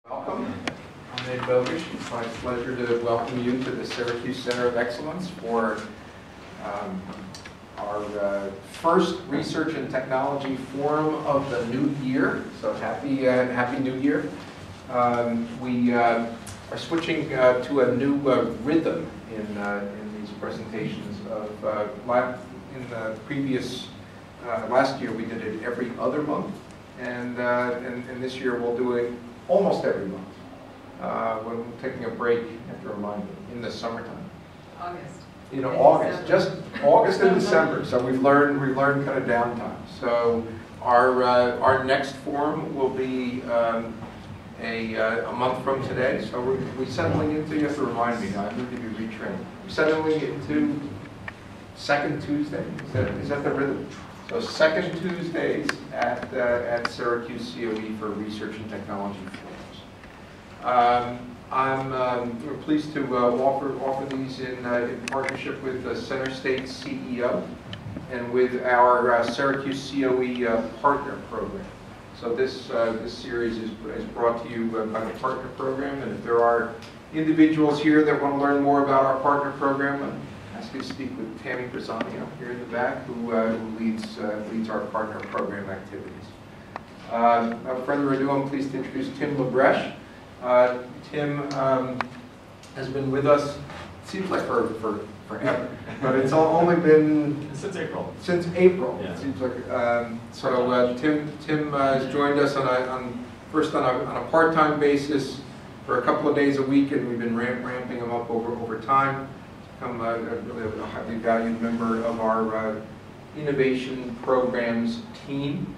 Welcome. I'm Ed Bogish. It's my pleasure to welcome you to the Syracuse Center of Excellence for our first Research and Technology Forum of the new year. So happy New Year. We are switching to a new rhythm in these presentations. In the previous last year we did it every other month, and this year we'll do it almost every month. We're taking a break, I have to remind you, in the summertime. August. August, just August and December. So we've learned kind of downtime. So our next forum will be a month from today. So we're settling into. You have to remind me. I need to be retrained. We're settling into second Tuesday. Is that the rhythm? So second Tuesdays at SyracuseCoE for Research and Technology Forums. We're pleased to offer these in partnership with the Center State's CEO and with our SyracuseCoE partner program. So this series is brought to you by the partner program, and if there are individuals here that want to learn more about our partner program, I ask you to speak with Tammy Brisani here in the back, who leads our partner program activities. Without further ado, I'm pleased to introduce Tim Labreche. Tim has been with us, it seems like forever, but it's only been since April. Since April, yeah. It seems like. Tim has joined us first on a part-time basis for a couple of days a week, and we've been ramping him up over time. Become really a highly valued member of our innovation programs team.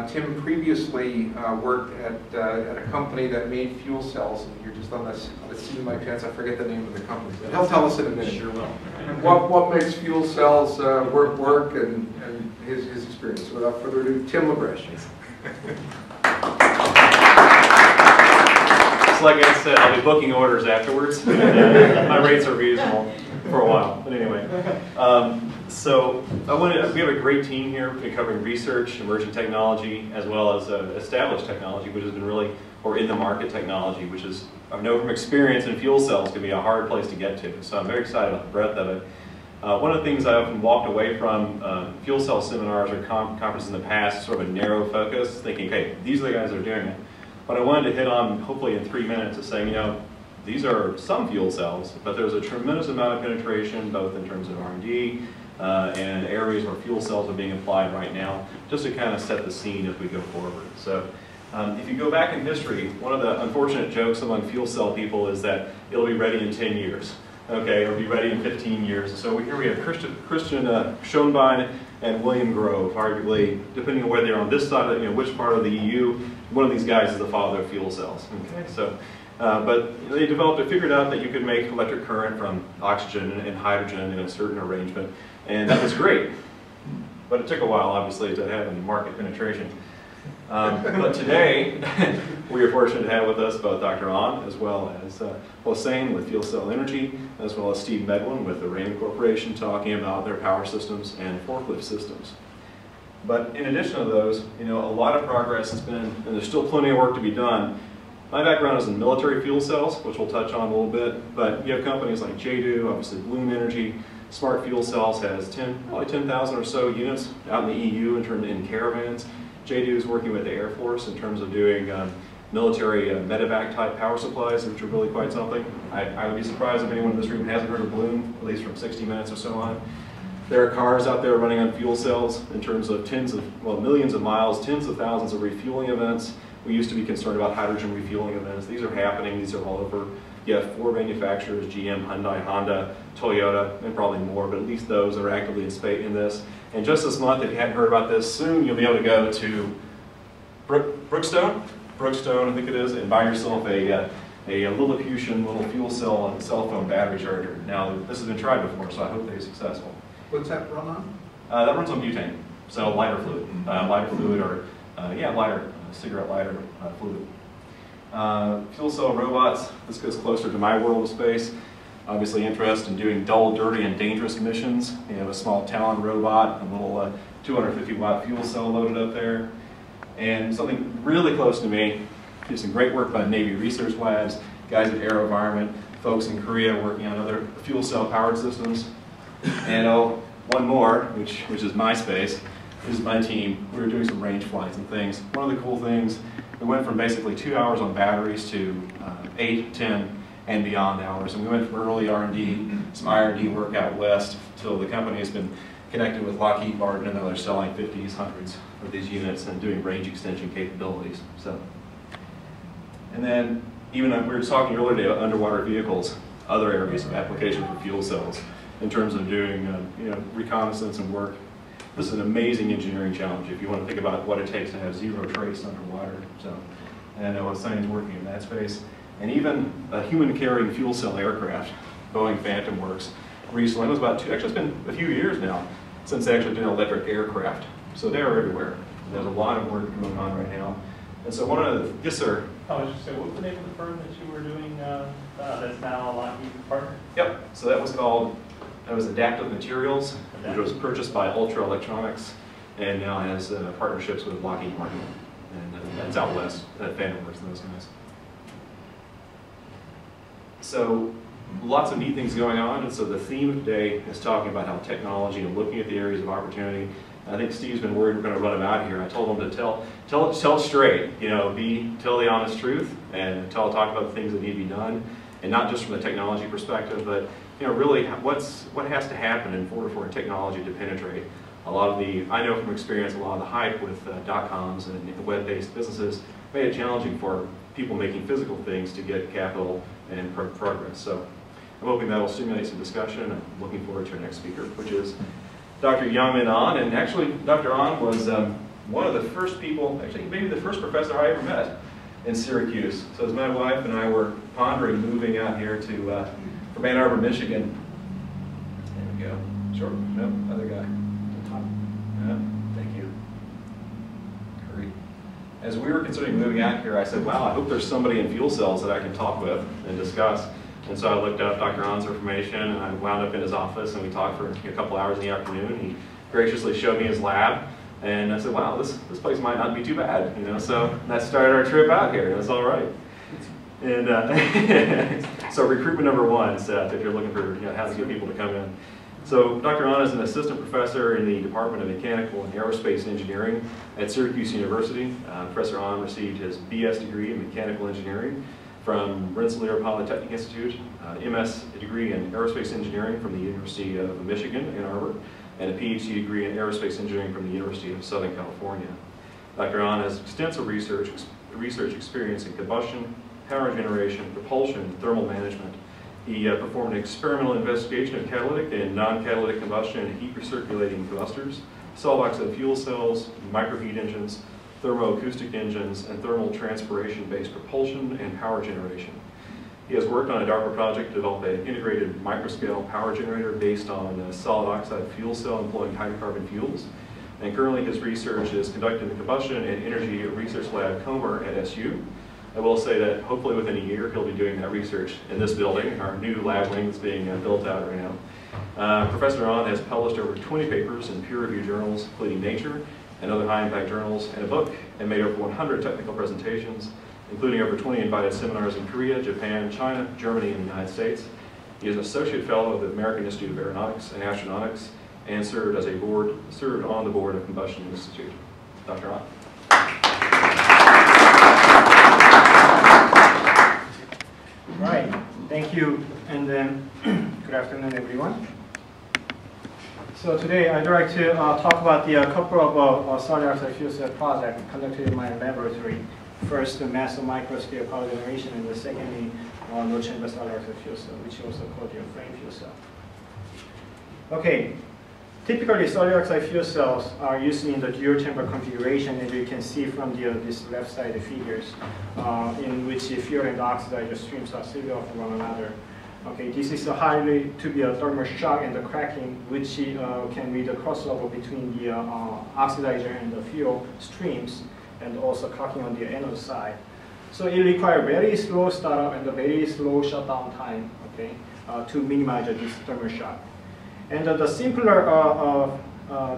Tim previously worked at a company that made fuel cells, and you're just on the seat of my pants. I forget the name of the company, but he'll tell us in a minute. Sure will. What makes fuel cells work and his experience. Without further ado, Tim Labreche. Just like I said, I'll be booking orders afterwards. My rates are reasonable for a while, but anyway. We have a great team here covering research, emerging technology, as well as established technology, which has been really, or in the market technology, which is, I know from experience in fuel cells, can be a hard place to get to. So I'm very excited about the breadth of it. One of the things I often walked away from fuel cell seminars or conferences in the past, sort of a narrow focus, thinking, okay, these are the guys that are doing it. What I wanted to hit on, hopefully in 3 minutes, is saying, these are some fuel cells, but there's a tremendous amount of penetration, both in terms of R&D and areas where fuel cells are being applied right now, just to kind of set the scene as we go forward. So if you go back in history, one of the unfortunate jokes among fuel cell people is that it'll be ready in 10 years. Okay, it'll be ready in 15 years. So here we have Christian Schoenbein and William Grove, arguably, depending on whether they're on this side of, which part of the EU, one of these guys is the father of fuel cells. Okay, so, but they figured out that you could make electric current from oxygen and hydrogen in a certain arrangement, and that was great. But it took a while, obviously, to have any market penetration. But today, we are fortunate to have with us both Dr. Ahn, as well as Hossein with Fuel Cell Energy, as well as Steve Medwin with the Raymond Corporation, talking about their power systems and forklift systems. But in addition to those, a lot of progress has been, and there's still plenty of work to be done. My background is in military fuel cells, which we'll touch on a little bit, but you have companies like JDU, obviously Bloom Energy. Smart Fuel Cells has probably 10,000 or so units out in the EU in caravans. JDU is working with the Air Force in terms of doing military medevac type power supplies, which are really quite something. I would be surprised if anyone in this room hasn't heard of Bloom, at least from 60 Minutes or so on. There are cars out there running on fuel cells in terms of millions of miles, tens of thousands of refueling events. We used to be concerned about hydrogen refueling events. These are happening, these are all over. You have 4 manufacturers, GM, Hyundai, Honda, Toyota, and probably more, but at least those are actively in this. And just this month, if you hadn't heard about this, soon you'll be able to go to Brookstone, I think it is, and buy yourself a Lilliputian little fuel cell and cell phone battery charger. Now, this has been tried before, so I hope they're successful. What's that run on? That runs on butane, so lighter fluid. Lighter cigarette lighter fluid. Fuel cell robots, this goes closer to my world of space. Obviously interested in doing dull, dirty, and dangerous missions. You have a small Talon robot, a little 250-watt fuel cell loaded up there. And something really close to me There's some great work by the Navy Research Labs, guys at AeroVironment, folks in Korea working on other fuel cell powered systems. And one more, which is my space. This is my team. We were doing some range flights and things. One of the cool things, we went from basically 2 hours on batteries to 8, 10, and beyond hours. And we went from early R&D, some IR&D work out west, till the company has been connected with Lockheed Martin, and now they're selling 50s, 100s of these units and doing range extension capabilities. So, and then even we were talking earlier today about underwater vehicles, other areas of application for fuel cells in terms of doing reconnaissance and work. This is an amazing engineering challenge if you want to think about what it takes to have zero trace underwater. So, and I know Sunny's working in that space. And even a human-carrying fuel cell aircraft, Boeing Phantom Works, recently, it was about it's been a few years now since they actually did an electric aircraft. So they're everywhere. There's a lot of work going on right now. And so one of the, yes sir? I was just saying, what was the name of the firm that you were doing that's now a Lockheed partner? Yep, so that was Adaptive Materials, which was purchased by Ultra Electronics, and now has partnerships with Lockheed Martin, and that's out west, Phantom Works and those guys. So lots of neat things going on, and so the theme of today is talking about how technology and looking at the areas of opportunity. I think Steve's been worried we're going to run him out here. I told him to tell it straight, tell the honest truth, and talk about the things that need to be done, and not just from the technology perspective, but really what has to happen in order for technology to penetrate. A lot of I know from experience, a lot of the hype with .coms and web-based businesses made it challenging for people making physical things to get capital and progress. So I'm hoping that will stimulate some discussion, and I'm looking forward to our next speaker, which is Dr. Youngmin An. And actually, Dr. An was one of the first people, actually maybe the first professor I ever met in Syracuse. So as my wife and I were pondering moving out here to from Ann Arbor, Michigan. There we go. Sure. No, other guy. Yeah, thank you. Hurry. As we were considering moving out here, I said, wow, I hope there's somebody in fuel cells that I can talk with and discuss. And so I looked up Dr. An's information, and I wound up in his office, and we talked for a couple hours in the afternoon. He graciously showed me his lab, and I said, wow, this place might not be too bad, So that started our trip out here. It was all right. And so recruitment number one, Seth, if you're looking for how to get people to come in. So Dr. An is an assistant professor in the Department of Mechanical and Aerospace Engineering at Syracuse University. Professor An received his BS degree in Mechanical Engineering from Rensselaer Polytechnic Institute, MS degree in Aerospace Engineering from the University of Michigan, Ann Arbor, and a PhD degree in Aerospace Engineering from the University of Southern California. Dr. An has extensive research experience in combustion, power generation, propulsion, and thermal management. He performed an experimental investigation of catalytic and non-catalytic combustion and heat recirculating combustors, solid oxide fuel cells, microheat engines, thermoacoustic engines, and thermal transpiration-based propulsion and power generation. He has worked on a DARPA project to develop an integrated microscale power generator based on a solid oxide fuel cell employing hydrocarbon fuels. And currently his research is conducted in the Combustion and Energy Research Lab Comer at SU. I will say that hopefully within a year he'll be doing that research in this building, our new lab wing that's being built out right now. Professor An has published over 20 papers in peer-reviewed journals, including Nature and other high-impact journals, and a book, and made over 100 technical presentations, including over 20 invited seminars in Korea, Japan, China, Germany, and the United States. He is an associate fellow of the American Institute of Aeronautics and Astronautics, and served on the board of Combustion Institute. Dr. An. Right, thank you, and then good afternoon, everyone. So today I'd like to talk about the couple of solid oxide fuel cell projects conducted in my laboratory. First, the massive microscale power generation, and the secondly, low chamber solid oxide fuel cell, which is also called your frame fuel cell. Okay, typically solid oxide fuel cells are used in the dual chamber configuration, as you can see from this left side figures, in which the fuel and oxidizer streams are sealed off one another. Okay, this is highly to be a thermal shock and the cracking, which can be the crossover between the oxidizer and the fuel streams, and also cracking on the anode side. So it requires very slow startup and a very slow shutdown time, okay, to minimize this thermal shock. And the simpler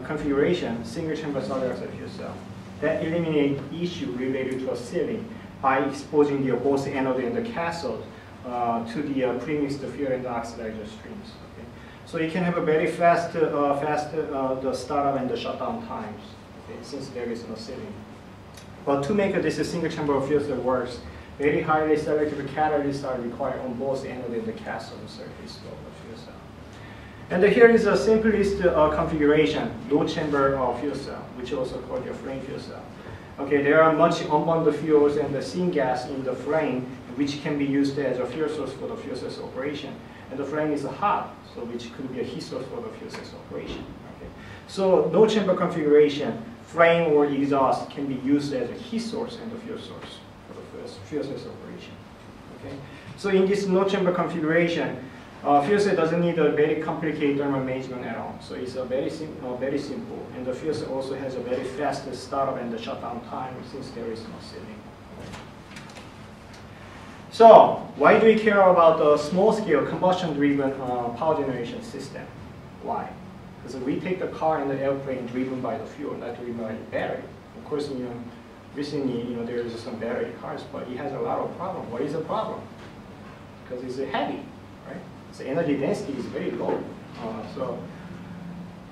configuration, single chamber solid oxide fuel cell, that eliminates issue related to a sealing, by exposing the both anode and the cathode to the premixed fuel and the oxidizer streams. Okay? So you can have a very fast, the startup and the shutdown times, okay, since there is no sealing. But to make this single chamber fuel cell works, very highly selective catalysts are required on both anode and the cathode surface of the fuel cell. And here is a simplest configuration, low chamber fuel cell, which also called your flame fuel cell. Okay, there are much unbonded fuels and the syngas in the flame, which can be used as a fuel source for the fuel cell's operation. And the flame is hot, so which could be a heat source for the fuel cell's operation. Okay. So low chamber configuration, flame or exhaust can be used as a heat source and a fuel source for the fuel cell's operation. Okay. So in this low chamber configuration, fuel cell doesn't need a very complicated thermal management at all. So it's a very simple. And the fuel cell also has a very fast startup and the shutdown time since there is no sealing. So why do we care about the small-scale combustion-driven power generation system? Why? Because we take the car and the airplane driven by the fuel, not driven by the battery. Of course, recently, there is some battery cars, but it has a lot of problems. What is the problem? Because it's heavy, right? So energy density is very low.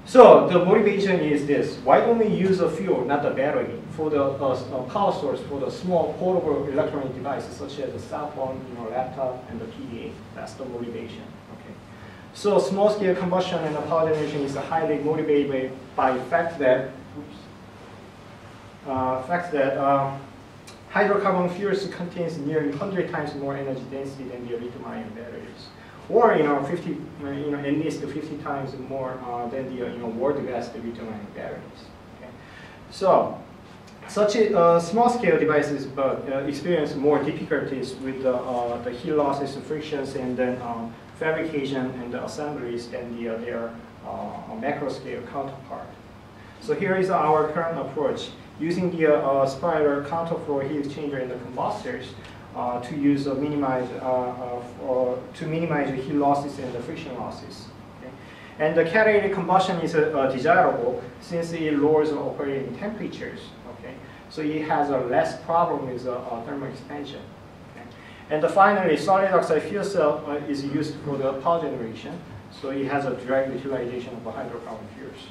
So the motivation is this: why don't we use a fuel, not the battery, for the power source for the small portable electronic devices such as a cell phone, laptop, and the PDA? That's the motivation. Okay. So small-scale combustion and the power generation is highly motivated by the fact that hydrocarbon fuels contains nearly 100 times more energy density than the lithium-ion batteries. Or at least 50 times more than the world-class lithium-ion batteries. Okay? So, such small-scale devices experience more difficulties with the heat losses, frictions, and then fabrication and the assemblies than their macro-scale counterpart. So here is our current approach, using the spiral counterflow heat exchanger and the combustors. To minimize the heat losses and the friction losses. Okay? And the catalytic combustion is desirable since it lowers the operating temperatures. Okay? So it has a less problem with thermal expansion. Okay? And finally, solid oxide fuel cell is used for the power generation. So it has a direct utilization of hydrocarbon fuels.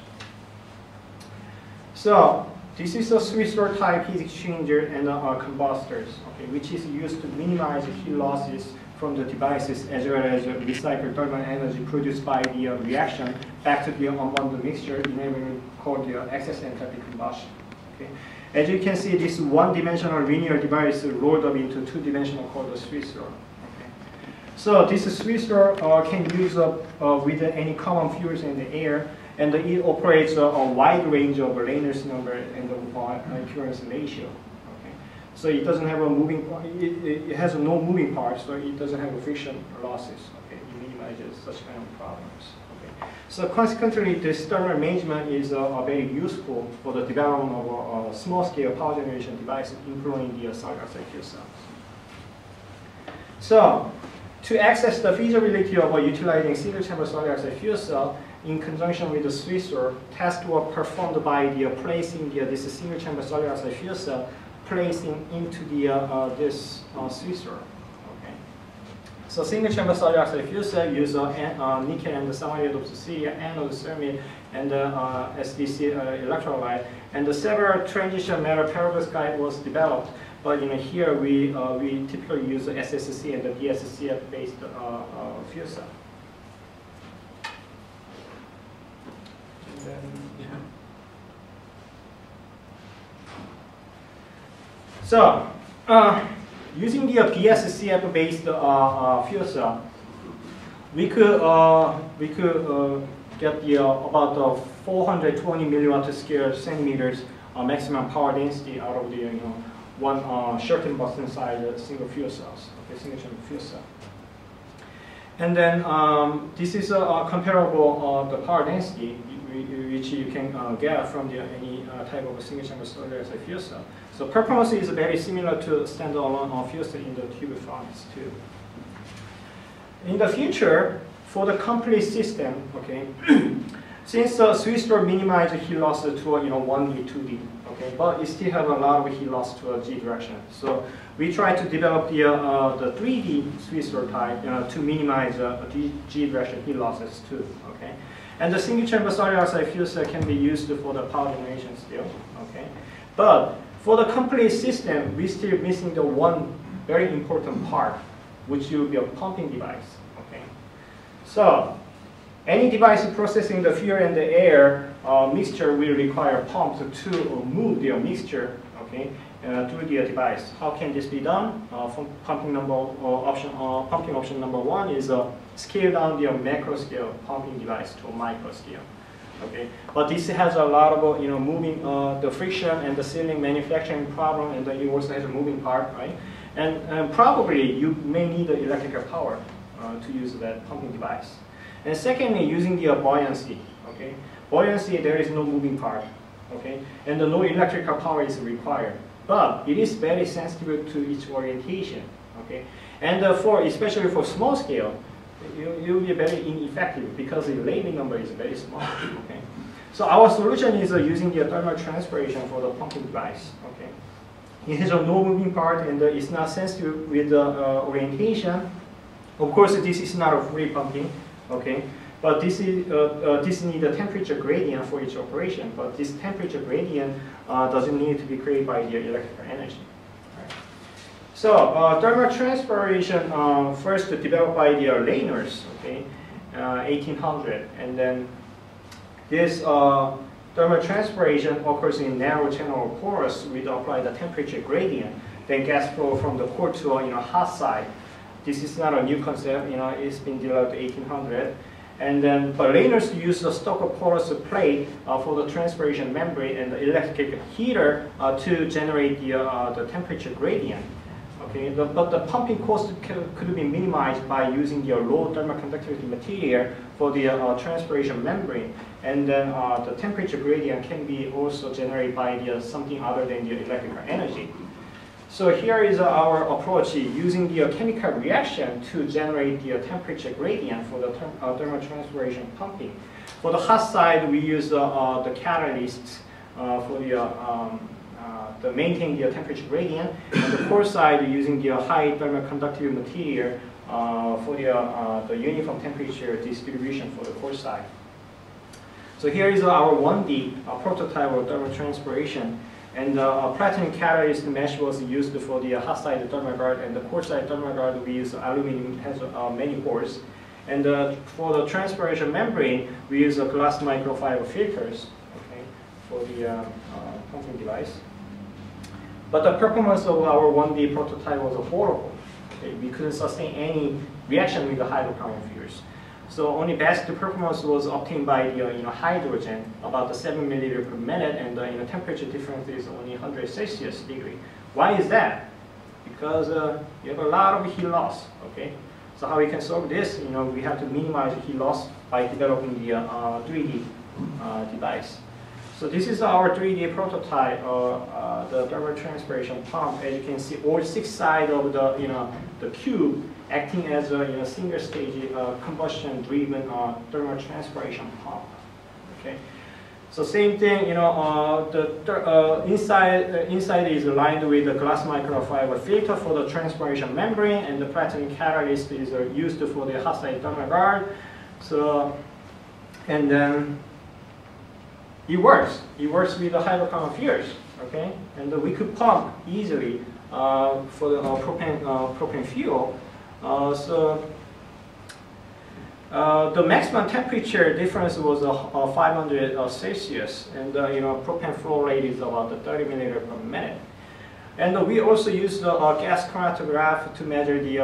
So this is a Swiss-Roll type heat exchanger and combustors, okay, which is used to minimize heat losses from the devices as well as recycle thermal energy produced by the reaction back to the unbonded mixture, enabling called the excess enthalpy combustion. Okay. As you can see, this one-dimensional linear device rolled up into two-dimensional called the Swiss-Roll. Okay. So this Swiss-Roll can use up with any common fuels in the air. And it operates a wide range of Reynolds number and the occurrence ratio. Okay. So it doesn't have a moving part. It has no moving parts, so it doesn't have friction losses. Okay. It minimizes such kind of problems. Okay. So consequently, this thermal management is very useful for the development of small-scale power generation devices, including the solid oxide fuel cells. So to access the feasibility of utilizing single-chamber solid oxide fuel cell, in conjunction with the Swiss-Roll, tests were performed by placing this single-chamber solid oxide fuel cell placing into this Swiss-Roll. Okay. So single-chamber solid oxide fuel cell use nickel and semi-redox Syria anode ceramic and SDC electrolyte, and several transition metal perovskite was developed. But here we typically use the SSC and the DSCF based fuel cell. So, using the BSCF based fuel cell, we could get about 420 milliwatt square centimeters maximum power density out of the one Sheraton Boston size single fuel cells, okay, single chamber fuel cell. And then this is comparable the power density which you can get from any type of single chamber solid oxide fuel cell. So performance is very similar to standalone fuel cell in the tube furnace too. In the future, for the complete system, okay, since Swiss-Roll minimizes heat loss to 1D, 2D, okay, but it still have a lot of heat loss to a G direction. So we try to develop the 3D Swiss-roll type to minimize G direction heat losses too, okay. And the single chamber solid oxide fuel cell can be used for the power generation still, okay. But for the complete system, we're still missing the one very important part, which will be a pumping device, okay. So any device processing the fuel and the air mixture will require a pump to move the mixture, okay, through the device. How can this be done? Pumping option number one is scale down the macroscale pumping device to a microscale. Okay, but this has a lot of moving the friction and the sealing manufacturing problem, and then it also has a moving part, right? And probably you may need the electrical power to use that pumping device. And secondly, using the buoyancy. Okay, buoyancy, there is no moving part. Okay, and no electrical power is required, but it is very sensitive to its orientation. Okay, and especially for small scale, you'll be very ineffective because the landing number is very small. Okay, so our solution is using the thermal transpiration for the pumping device. Okay, it has no moving part and it's not sensitive with the orientation. Of course, this is not a free pumping. Okay, but this needs a temperature gradient for each operation. But this temperature gradient doesn't need to be created by the electrical energy. Right. So thermal transpiration first developed by the Layners, okay, 1800, and then this thermal transpiration occurs in narrow channel porous. We apply the temperature gradient, then gas flow from the core to hot side. This is not a new concept, it's been developed in 1800. And then, but Layners use the porous plate for the transpiration membrane and the electric heater to generate the temperature gradient. Okay, but the pumping cost could be minimized by using the low thermal conductivity material for the transpiration membrane. And then the temperature gradient can be also generated by something other than the electrical energy. So here is our approach using the chemical reaction to generate the temperature gradient for the thermal transpiration pumping. For the hot side, we use the catalysts for to maintain the temperature gradient, and the cold side using the high thermal conductive material for the uniform temperature distribution for the cold side. So here is our 1D prototype of thermal transpiration. And platinum catalyst mesh was used for the hot side thermal guard, and the cold side thermal guard we use aluminum, has many pores. And for the transpiration membrane, we use glass microfiber filters, okay, for the pumping device. But the performance of our 1D prototype was horrible. Okay, we couldn't sustain any reaction with the hydrocarbon fuels. So only best performance was obtained by the hydrogen, about 7 milliliter per minute, and the temperature difference is only 100 Celsius degree. Why is that? Because you have a lot of heat loss. Okay, so how we can solve this? We have to minimize the heat loss by developing the 3D device. So this is our 3D prototype, the thermal transpiration pump. As you can see, all 6 sides of the cube acting as a single stage combustion-driven thermal transpiration pump. Okay, so same thing. The inside is lined with the glass microfiber filter for the transpiration membrane, and the platinum catalyst is used for the hot side thermal guard. So, and then it works. It works with the hydrocarbon fuels. Okay, and we could pump easily for the propane fuel. The maximum temperature difference was 500 Celsius, and propane flow rate is about 30 milliliter per minute. And we also used the gas chromatograph to measure the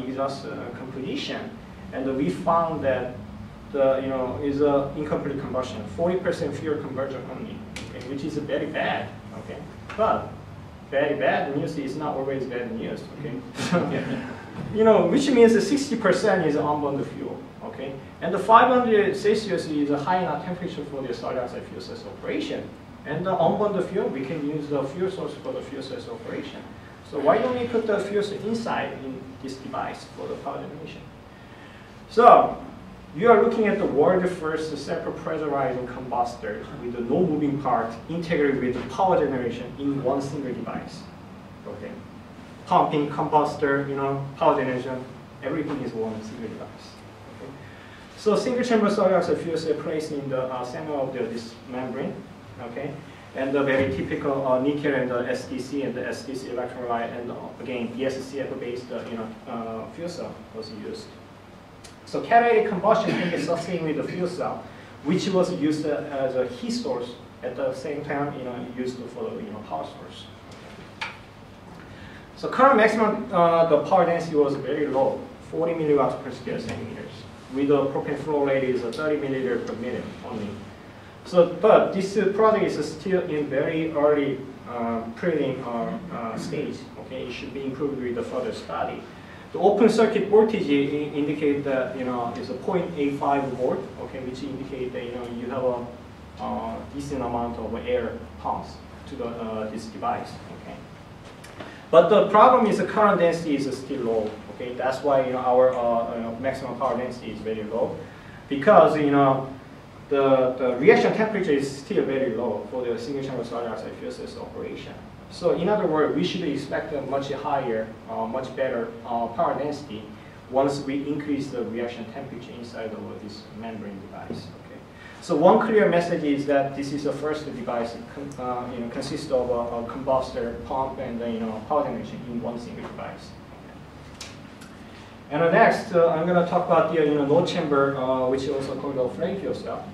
exhaust composition, and we found that is incomplete combustion, 40% fuel conversion only, okay, which is very bad. Okay, but very bad news is not always bad news. Okay, which means 60% is unburned fuel. Okay, and the 500 Celsius is a high enough temperature for the solid oxide fuel cells operation. And the unburned fuel, we can use the fuel source for the fuel cells operation. So why don't we put the fuel cell inside in this device for the power generation? So you are looking at the world's first self-pressurizing combustor with no moving part integrated with power generation in one single device. Okay, pumping, combustor, power generation, everything is one single device. Okay. So single-chamber solid oxide fuel cell placed in the center of this membrane. Okay, and the very typical nickel and the SDC and the SDC electrolyte, and again BSCF-based fuel cell was used. So catalytic combustion can be sustained with the fuel cell, which was used as a heat source at the same time, used for the power source. So current maximum the power density was very low, 40 milliwatts per square centimeters, with the propane flow rate is 30 milliliters per minute only. So, but this project is still in very early prelim stage. Okay, it should be improved with the further study. The open circuit voltage indicate that is a 0.85 volt. Okay, which indicate that you have a decent amount of air pumps to this device. Okay, but the problem is the current density is still low. Okay, that's why our maximum power density is very low, because the reaction temperature is still very low for the single-chamber solid oxide fuel cells operation. So in other words, we should expect a much higher, much better power density once we increase the reaction temperature inside of this membrane device. Okay. So one clear message is that this is the first device consists of a combustor, pump, and power generation in one single device. And next, I'm going to talk about the node chamber, which is also called a flame fuel cell.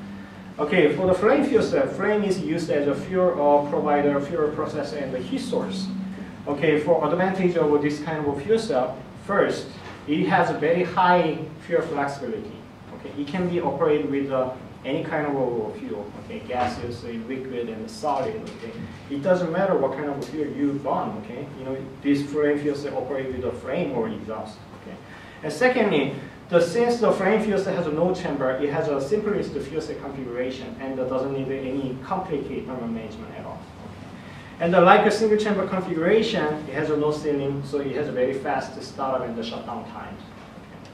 Okay, for the flame fuel cell, flame is used as a fuel provider, fuel processor, and the heat source. Okay, for advantage of this kind of fuel cell, first, it has a very high fuel flexibility. Okay, it can be operated with any kind of fuel. Okay, gaseous, liquid, and solid. Okay, it doesn't matter what kind of fuel you burn. Okay, this flame fuel cell operates with a flame or exhaust. Okay, and secondly, since the flame fuel cell has a node chamber, it has a simplest fuel cell configuration and doesn't need any complicated thermal management at all. Okay. And like a single chamber configuration, it has a no ceiling, so it has a very fast startup and the shutdown times. Okay.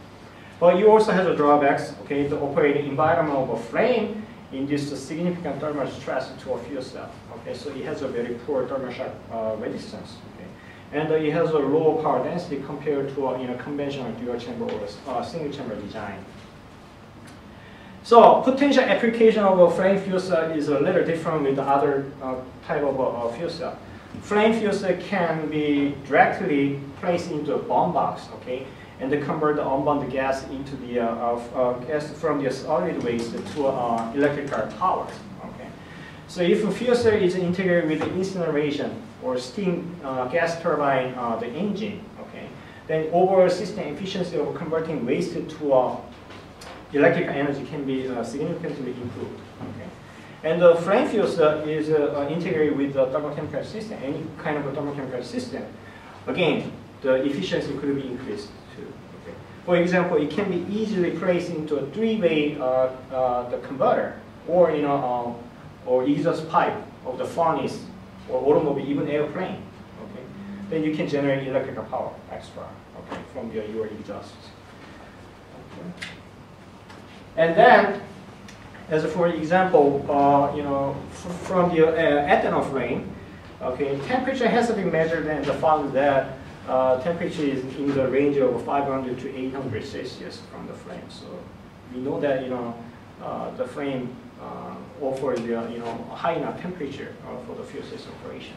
But you also have a drawbacks. Okay, the operating environment of a flame induces significant thermal stress to a fuel cell. Okay, so it has a very poor thermal shock resistance. And it has a low power density compared to a conventional dual chamber or single chamber design. So potential application of a flame fuel cell is a little different with the other type of fuel cell. Flame fuel cell can be directly placed into a bomb box, okay, and they convert the unbound gas into the gas from the solid waste to electrical power. Okay, so if a fuel cell is integrated with the incineration or steam gas turbine, the engine, okay, then overall system efficiency of converting waste to electrical energy can be significantly improved. Okay, and the flame fuel cell is integrated with the thermochemical system, any kind of a thermochemical system. Again, the efficiency could be increased too. Okay. For example, it can be easily placed into a three-way the converter, or or exhaust pipe of the furnace, or automobile, even airplane. Okay, then you can generate electrical power extra. Okay, from your exhausts. Okay. And then, as for example, from the ethanol flame, okay, temperature has to be measured and found that temperature is in the range of 500 to 800 Celsius from the flame. So we know that the flame offers a high enough temperature for the fuel cell operation.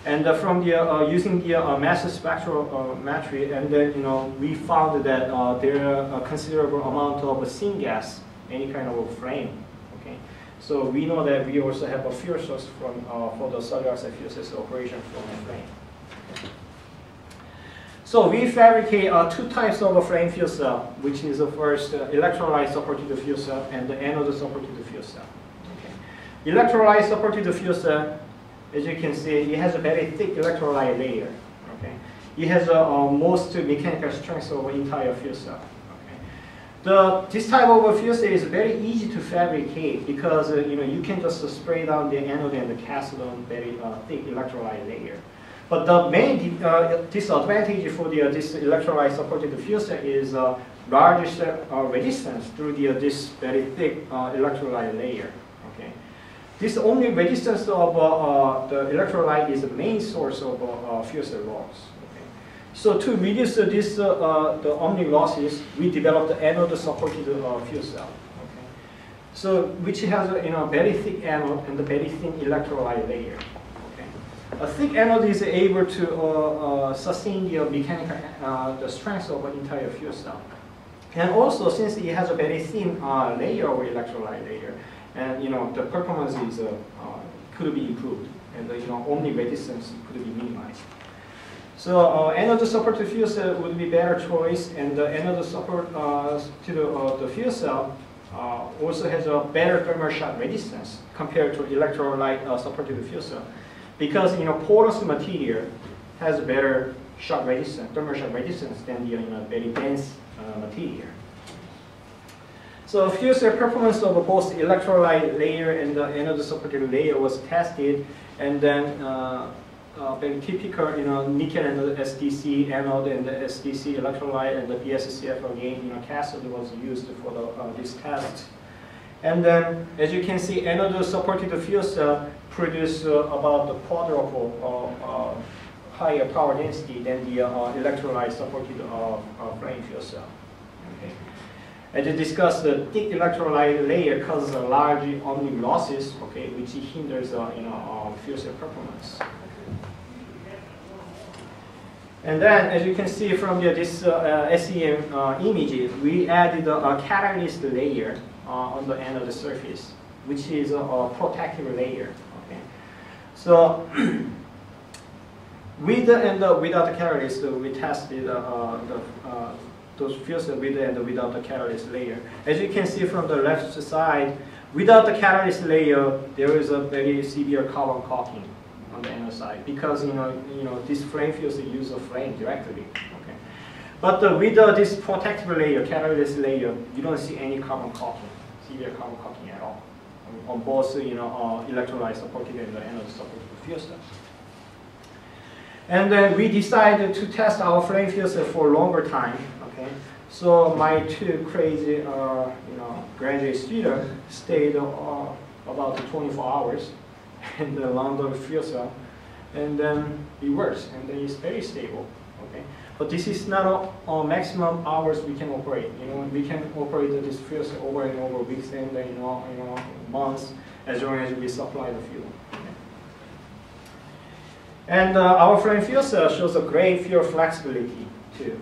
And from the using the mass spectrometry, and then we found that there are a considerable amount of syngas, any kind of flame. Okay, so we know that we also have a fuel source from for the solid oxide fuel cell operation from a flame. Okay. So we fabricate two types of a flame fuel cell, which is the first electrolyte supported fuel cell and the anode supported fuel cell. Okay. Electrolyte supported fuel cell, as you can see, it has a very thick electrolyte layer. Okay, it has most mechanical strength of the entire fuel cell. Okay, this type of fuel cell is very easy to fabricate because you can just spray down the anode and the cathode on very thick electrolyte layer. But the main disadvantage for this electrolyte supported fuel cell is largest resistance through this very thick electrolyte layer. Okay, this only resistance of the electrolyte is the main source of fuel cell loss. Okay, so to reduce this the omni losses, we developed the anode supported fuel cell. Okay, so which has a very thick anode and a very thin electrolyte layer. A thick anode is able to sustain the mechanical the strength of an entire fuel cell, and also since it has a very thin layer of electrolyte layer, and the performance is could be improved, and omni resistance could be minimized. So anode supported fuel cell would be better choice, and the anode support to the fuel cell also has a better thermal shock resistance compared to electrolyte supported fuel cell. Because porous material has better shock resistance, thermal shock resistance than the very dense material. So fuel cell performance of both electrolyte layer and the anode supported layer was tested, and then very typical nickel and the SDC anode and the SDC electrolyte and the BSCF again cathode was used for this test. And then, as you can see, anode supported fuel cell produce about the quadruple higher power density than the electrolyte supported flame fuel cell. Okay. As discussed, the thick electrolyte layer causes a large omni losses, okay, which hinders fuel cell performance. And then, as you can see from this SEM image, we added a catalyst layer on the anode surface, which is a protective layer. Okay, so with and without the catalyst, we tested those fuel cells with and without the catalyst layer. As you can see from the left side, without the catalyst layer, there is a very severe carbon caulking on the anode side because this flame fuel cell use a flame directly. Okay, but with this protective layer, catalyst layer, you don't see any carbon caulking, severe carbon caulking at all on both electrolyte supported and the anode supported fuel cells. And then we decided to test our flame fuel cell for a longer time. Okay, so my two crazy graduate students stayed about 24 hours in the London fuel cell, and then it works, and then it's very stable. Okay, but this is not a maximum hours we can operate. We can operate this fuel cell over and over weeks and months as long as we supply the fuel. Okay. And our flame fuel cell shows a great fuel flexibility too.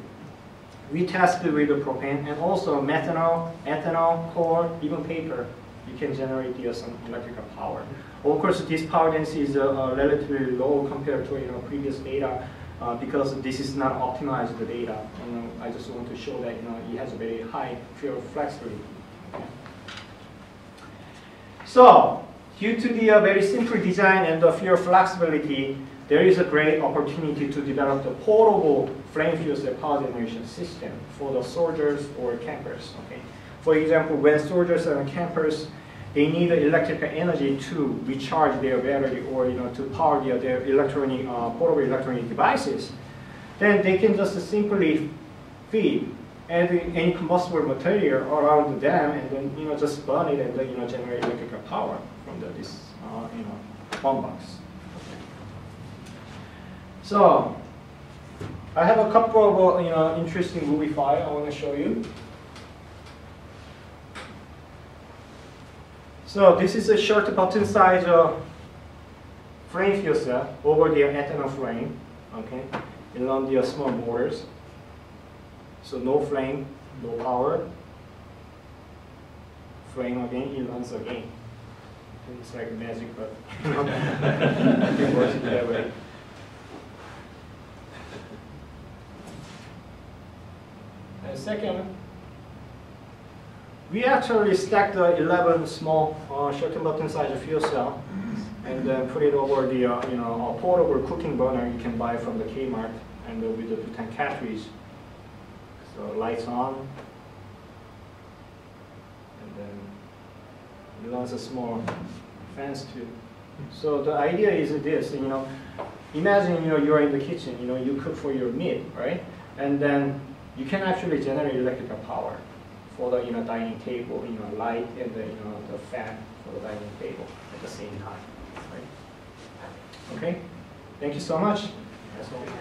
We tested with the propane and also methanol, ethanol, coal, even paper. You can generate some electrical power. Of course, this power density is relatively low compared to previous data because this is not optimized data. I just want to show that it has a very high fuel flexibility. Okay. So, due to the very simple design and the fuel flexibility, there is a great opportunity to develop the portable flame fuel cell power generation system for the soldiers or campers. Okay. For example, when soldiers and campers, they need electrical energy to recharge their battery or to power their electronic portable electronic devices, then they can just simply feed any combustible material around them and then just burn it and then generate electrical power from this bomb box. Okay. So I have a couple of interesting movie files I want to show you. So this is a short button size flame fuel cell over the ethanol flame, okay, along the small motors. So no flame, no power. Flame again, it runs again. It's like magic, but it works that way. And second, we actually stacked 11 small short button size fuel cell and then put it over the a portable cooking burner you can buy from the Kmart and with the 210 cartridge. So lights on, and then it runs a small fans too. So the idea is this, imagine you're in the kitchen, you cook for your meat, right? And then you can actually generate electrical power for the dining table, light and the fan for the dining table at the same time. Right? Okay. Thank you so much. That's all.